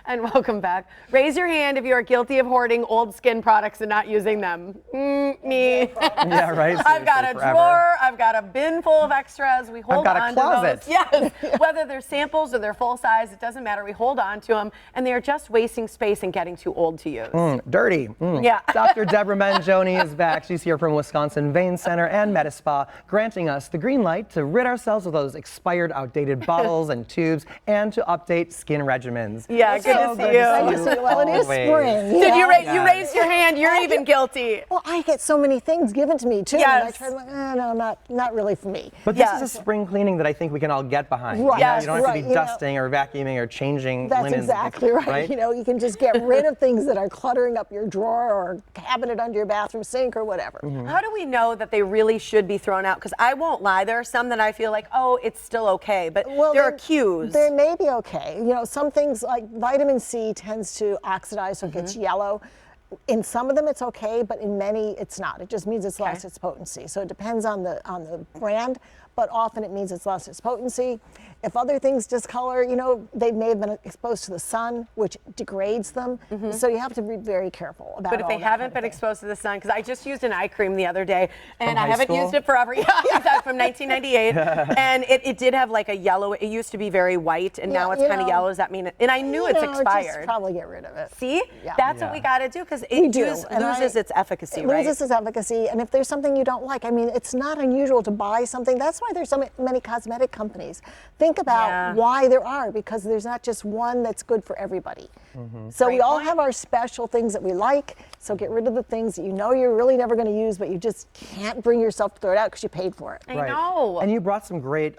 And welcome back. Raise your hand if you are guilty of hoarding old skin products and not using them. Me. Yeah, right. I've got a drawer. I've got a bin full of extras. We hold on to those. Yes. Whether they're samples or they're full size, it doesn't matter. We hold on to them, and they are just wasting space and getting too old to use. Dirty. Yeah. Dr. Deborah Mangione is back. She's here from Wisconsin Vein Center and MediSpa, granting us the green light to rid ourselves of those expired, outdated bottles and tubes, and to update skin regimens. Yeah, good to see you. Well, it is spring. Did you raise your hand? You're even guilty. Well, I get so many things given to me too. Yes. And I try to like, no, not really for me. But this is a spring cleaning that I think we can all get behind. Right. You don't have to be dusting or vacuuming or changing That's linens. exactly right. You know, you can just get rid of things that are cluttering up your drawer or cabinet under your bathroom sink or whatever. How do we know that they really should be thrown out? Because I won't lie, there are some that I feel like, oh, it's still okay, but there are cues. They may be okay. You know, some things like vitamin C tends to oxidize, so it gets yellow. In some of them it's okay, but in many it's not. It just means it's lost its potency. So it depends on the brand, but often it means it's lost its potency. If other things discolor, you know, they may have been exposed to the sun, which degrades them. So you have to be very careful about it. But if they haven't been exposed to the sun, because I just used an eye cream the other day, and I haven't used it forever. Yeah, from 1998, and it did have like a yellow. It used to be very white, and now it's kind of yellow. Does that mean? And I knew it's expired. Just probably get rid of it. See, that's what we got to do, because it loses its efficacy. Right? It loses its efficacy, and if there's something you don't like, I mean, it's not unusual to buy something. That's why there's so many cosmetic companies. Think about why there are, because there's not just one that's good for everybody. So we all have our special things that we like. So get rid of the things that you know you're really never going to use, but you just can't bring yourself to throw it out because you paid for it. I know. And you brought some great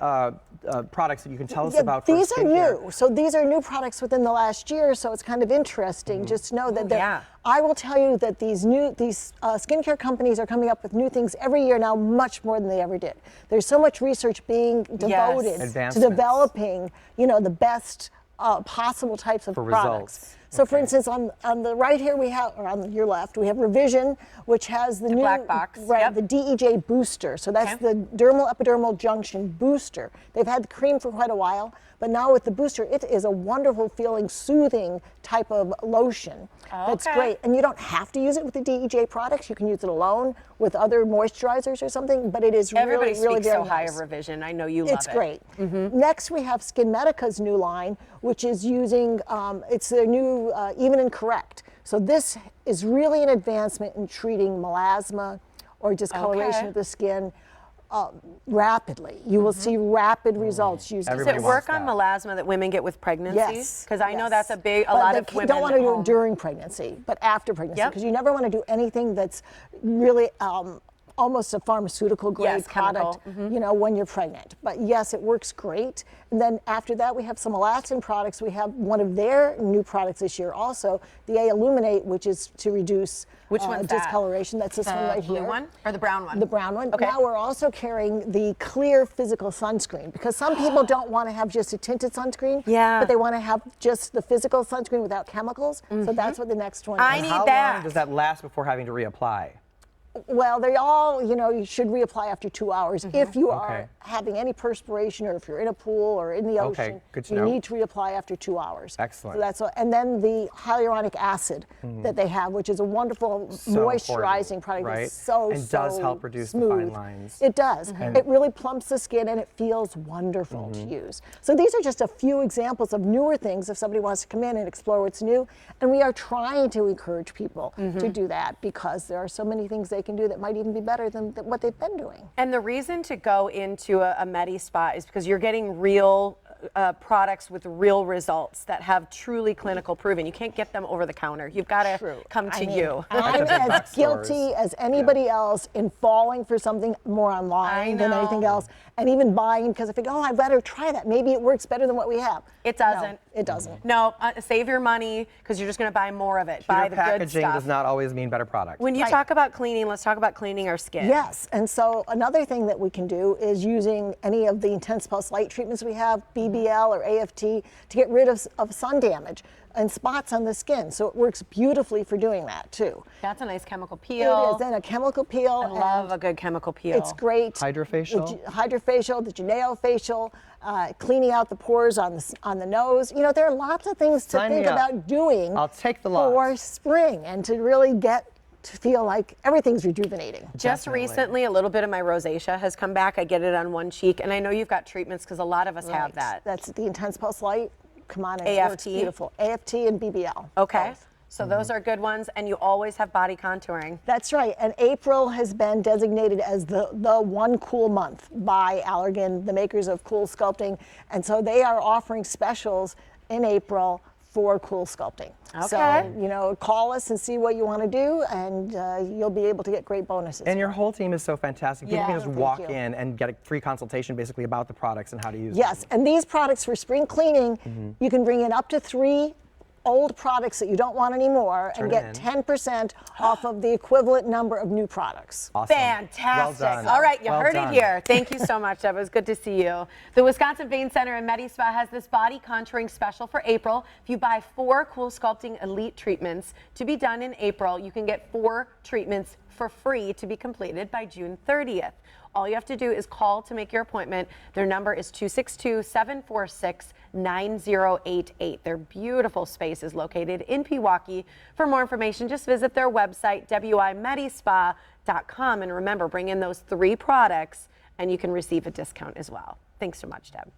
products that you can tell us about. For these are new. So these are new products within the last year. So it's kind of interesting just to know that I will tell you that these skincare companies are coming up with new things every year now, much more than they ever did. There's so much research being devoted to developing, you know, the best possible types of products. So for instance, on the right here we have, or on your left, we have Revision, which has the new black box. The DEJ booster. So that's the dermal epidermal junction booster. They've had the cream for quite a while, but now with the booster, it is a wonderful feeling, soothing type of lotion. That's great. And you don't have to use it with the DEJ products. You can use it alone with other moisturizers or something, but it is really very so nice. high of Revision. I know you love it. It's great. Next we have Skin Medica's new line, which is using, it's their new Even and Correct. So this is really an advancement in treating melasma or discoloration of the skin rapidly. You will see rapid results using Does it work on melasma that women get with pregnancy? Yes. Because I know that's a lot of women don't want to do it during pregnancy, but after pregnancy, because you never want to do anything that's really almost a pharmaceutical grade product, you know, when you're pregnant. But yes, it works great. And then after that, we have some elastin products. We have one of their new products this year also, the A-Illuminate, which is to reduce discoloration. That's this one right here. The blue one or the brown one? The brown one. Now we're also carrying the clear physical sunscreen, because some people don't want to have just a tinted sunscreen, but they want to have just the physical sunscreen without chemicals. So that's what the next one is. I need that. How long does that last before having to reapply? Well, they all, you know, you should reapply after 2 hours if you are having any perspiration, or if you're in a pool or in the ocean. Good to you know. need to reapply after 2 hours. Excellent. So that's and then the hyaluronic acid that they have, which is a wonderful moisturizing product. Right? It's so and does help reduce smooth. the fine lines. It does. It really plumps the skin, and it feels wonderful to use. So these are just a few examples of newer things if somebody wants to come in and explore what's new. And we are trying to encourage people to do that, because there are so many things they can do that might even be better than what they've been doing. And the reason to go into a MediSpa is because you're getting real products with real results that have truly clinical proven. You can't get them over the counter. You've got to come to you. I'm as guilty as anybody else in falling for something more online than anything else, and even buying because I think, oh, I better try that. Maybe it works better than what we have. It doesn't. No, it doesn't. No, save your money because you're just going to buy more of it. Buy the good stuff. Packaging does not always mean better product. When you talk about cleaning, let's talk about cleaning our skin. Yes, and so another thing that we can do is using any of the Intense Pulse light treatments we have, BB BBL or AFT to get rid of sun damage and spots on the skin. So it works beautifully for doing that too. That's a nice chemical peel. It is, and a chemical peel. I love a good chemical peel. It's great. Hydrofacial. Hydrofacial, the Geneo-facial, cleaning out the pores on the nose. You know, there are lots of things to think about doing. I'll take the lot. For spring and to really get to feel like everything's rejuvenating. Just recently, a little bit of my rosacea has come back. I get it on one cheek, and I know you've got treatments because a lot of us have that. That's the Intense Pulse Light. Come on, it works AFT? beautiful. AFT and BBL. Okay. Both. So those are good ones, and you always have body contouring. That's right, and April has been designated as the one cool month by Allergan, the makers of Cool Sculpting, and so they are offering specials in April for Cool Sculpting. Okay. So, you know, call us and see what you want to do, and you'll be able to get great bonuses. And your whole team is so fantastic. People can just Thank walk you. in and get a free consultation basically about the products and how to use them. Yes, and these products for spring cleaning, you can bring in up to 3 old products that you don't want anymore and get 10% off of the equivalent number of new products. Awesome. Fantastic. Well done. All right, you Well heard done. it here. Thank you so much, Deb. It was good to see you. The Wisconsin Vein Center and MediSpa has this body contouring special for April. If you buy 4 Cool Sculpting Elite treatments to be done in April, you can get 4 treatments for free to be completed by June 30th. All you have to do is call to make your appointment. Their number is 262-746-9088. Their beautiful space is located in Pewaukee. For more information, just visit their website, wimedispa.com. And remember, bring in those 3 products and you can receive a discount as well. Thanks so much, Deb.